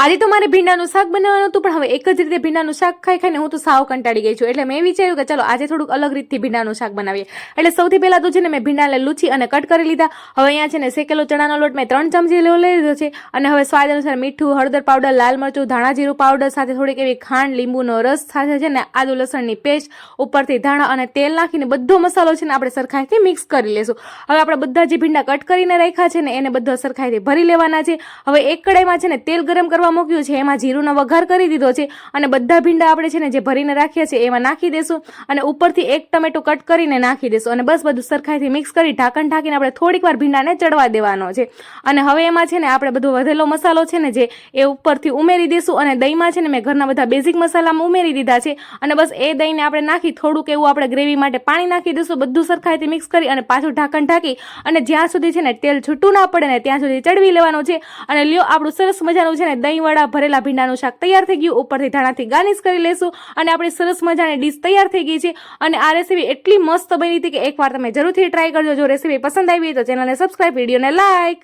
આજે તો મારે ભીંડાનું શાક બનાવવાનું હતું, પણ હવે એક જ રીતે ભીંડાનું શાક ખાઈ ખાઈને હું તો સાવ કંટાળી ગઈ છું. એટલે મેં વિચાર્યું કે ચલો આજે થોડુંક અલગ રીતથી ભીંડાનું શાક બનાવીએ. એટલે સૌથી પહેલાં તો છે ને મેં ભીંડાને લૂછી અને કટ કરી લીધા. હવે અહીંયા છે ને શેકેલો ચણાનો લોટ મેં 3 ચમચી લઈ લીધો છે. અને હવે સ્વાદ અનુસાર મીઠું, હળદર પાવડર, લાલ મરચું, ધાણા જીરું પાવડર સાથે થોડીક એવી ખાંડ, લીંબુનો રસ સાથે છે ને આદુ લસણની પેસ્ટ, ઉપરથી ધાણા અને તેલ નાખીને બધો મસાલો છે ને આપણે સરખાઈથી મિક્સ કરી લેશું. હવે આપણે બધા જે ભીંડા કટ કરીને રાખ્યા છે ને એને બધો સરખાઈથી ભરી લેવાના છે. હવે એક કડાઈમાં છે ને તેલ ગરમ કરવા મૂક્યું છે, એમાં જીરુંનો વઘાર કરી દીધો છે અને બધા ભીંડા આપણે છે ને જે ભરીને રાખ્યા છે એમાં નાખી દેશું અને ઉપરથી એક ટમેટું કટ કરીને નાખી દેશું અને બસ બધું સરખાઈથી મિક્સ કરી ઢાંકણ ઢાંકીને આપણે થોડીક વાર ભીંડાને ચડવા દેવાનો છે. અને હવે એમાં છે ને આપણે બધો વધેલો મસાલો છે ને જે એ ઉપરથી ઉમેરી દેશું અને દહીંમાં છે ને મેં ઘરના બધા બેઝિક મસાલામાં ઉમેરી દીધા છે અને બસ એ દહીંને આપણે નાખી થોડુંક એવું આપણે ગ્રેવી માટે પાણી નાખી દઈશું. બધું સરખાઈથી મિક્સ કરી અને પાછું ઢાંકણ ઢાંકી અને જ્યાં સુધી છે ને તેલ છૂટું ના પડે ને ત્યાં સુધી ચડવી લેવાનું છે. અને લ્યો આપણું સરસ મજાનું છે ને દહીંવાળા ભરેલા ભીંડાનું શાક તૈયાર થઈ ગયું. ઉપરથી ધાણાથી ગાર્નિશ કરી લેશું અને આપણી સરસ મજાની ડીશ તૈયાર થઈ ગઈ છે. અને આ રેસીપી એટલી મસ્ત બની હતી કે એકવાર તમે જરૂરથી ટ્રાય કરજો. જો રેસીપી પસંદ આવી હોય તો ચેનલને સબસ્ક્રાઇબ, વિડીયોને લાઈક.